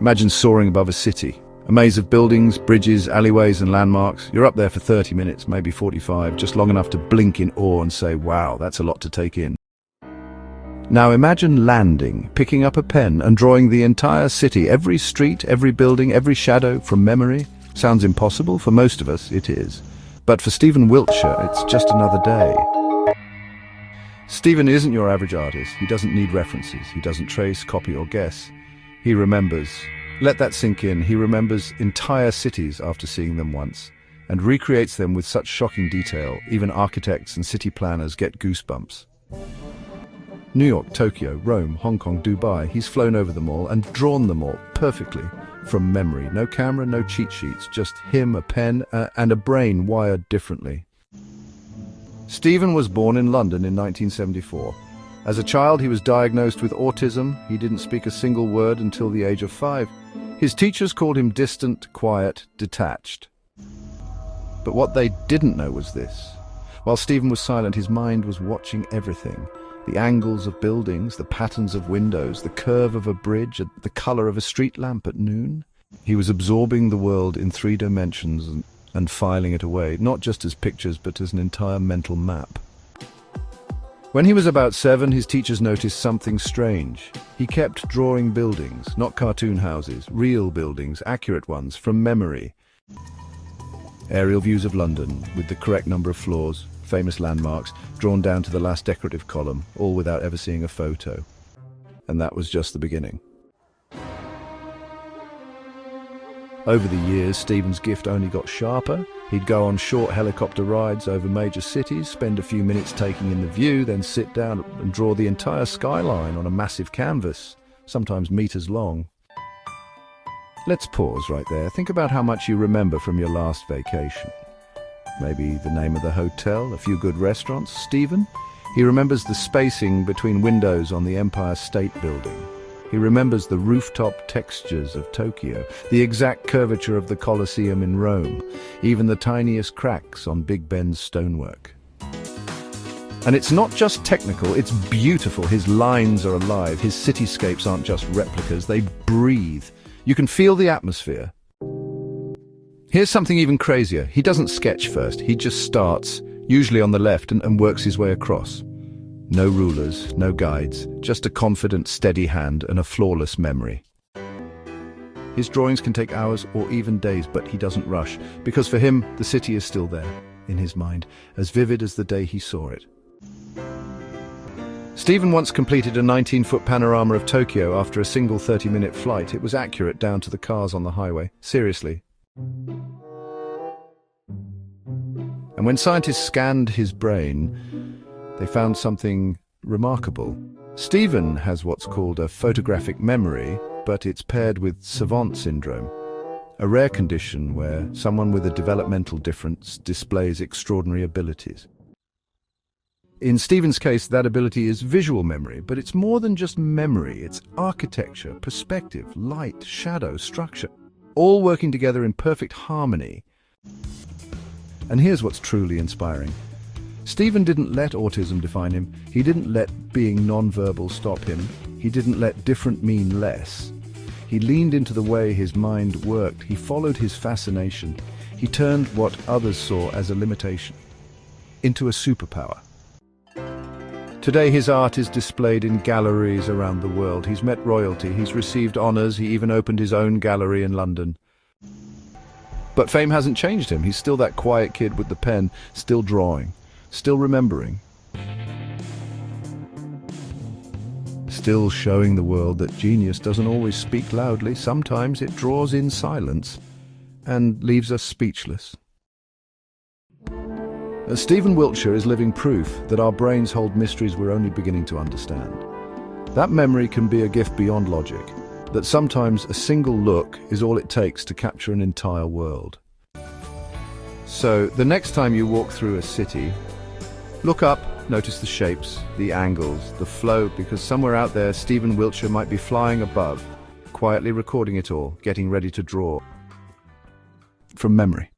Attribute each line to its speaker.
Speaker 1: Imagine soaring above a city. A maze of buildings, bridges, alleyways and landmarks. You're up there for 30 minutes, maybe 45, just long enough to blink in awe and say, wow, that's a lot to take in. Now imagine landing, picking up a pen and drawing the entire city, every street, every building, every shadow from memory. Sounds impossible? For most of us, it is. But for Stephen Wiltshire, it's just another day. Stephen isn't your average artist. He doesn't need references. He doesn't trace, copy or guess. He remembers. Let that sink in. He remembers entire cities after seeing them once and recreates them with such shocking detail, even architects and city planners get goosebumps. New York, Tokyo, Rome, Hong Kong, Dubai, he's flown over them all and drawn them all perfectly from memory. No camera, no cheat sheets, just him, a pen, and a brain wired differently. Stephen was born in London in 1974. As a child, he was diagnosed with autism. He didn't speak a single word until the age of 5. His teachers called him distant, quiet, detached. But what they didn't know was this. While Stephen was silent, his mind was watching everything. The angles of buildings, the patterns of windows, the curve of a bridge, the color of a street lamp at noon. He was absorbing the world in 3 dimensions and filing it away, not just as pictures, but as an entire mental map. When he was about 7, his teachers noticed something strange. He kept drawing buildings, not cartoon houses, real buildings, accurate ones, from memory. Aerial views of London, with the correct number of floors, famous landmarks, drawn down to the last decorative column, all without ever seeing a photo. And that was just the beginning. Over the years, Stephen's gift only got sharper. He'd go on short helicopter rides over major cities, spend a few minutes taking in the view, then sit down and draw the entire skyline on a massive canvas, sometimes meters long. Let's pause right there. Think about how much you remember from your last vacation. Maybe the name of the hotel, a few good restaurants. Stephen? He remembers the spacing between windows on the Empire State Building. He remembers the rooftop textures of Tokyo, the exact curvature of the Colosseum in Rome, even the tiniest cracks on Big Ben's stonework. And it's not just technical, it's beautiful. His lines are alive. His cityscapes aren't just replicas, they breathe. You can feel the atmosphere. Here's something even crazier. He doesn't sketch first. He just starts, usually on the left, and works his way across. No rulers, no guides, just a confident, steady hand and a flawless memory. His drawings can take hours or even days, but he doesn't rush, because for him, the city is still there, in his mind, as vivid as the day he saw it. Stephen once completed a 19-foot panorama of Tokyo after a single 30-minute flight. It was accurate down to the cars on the highway. Seriously. And when scientists scanned his brain, they found something remarkable. Stephen has what's called a photographic memory, but it's paired with savant syndrome, a rare condition where someone with a developmental difference displays extraordinary abilities. In Stephen's case, that ability is visual memory, but it's more than just memory. It's architecture, perspective, light, shadow, structure, all working together in perfect harmony. And here's what's truly inspiring. Stephen didn't let autism define him. He didn't let being non-verbal stop him. He didn't let different mean less. He leaned into the way his mind worked. He followed his fascination. He turned what others saw as a limitation into a superpower. Today his art is displayed in galleries around the world. He's met royalty, he's received honors, he even opened his own gallery in London. But fame hasn't changed him. He's still that quiet kid with the pen, still drawing, still remembering, still showing the world that genius doesn't always speak loudly. Sometimes it draws in silence and leaves us speechless. Stephen Wiltshire is living proof that our brains hold mysteries we're only beginning to understand. That memory can be a gift beyond logic, that sometimes a single look is all it takes to capture an entire world. So, the next time you walk through a city, look up, notice the shapes, the angles, the flow, because somewhere out there Stephen Wiltshire might be flying above, quietly recording it all, getting ready to draw from memory.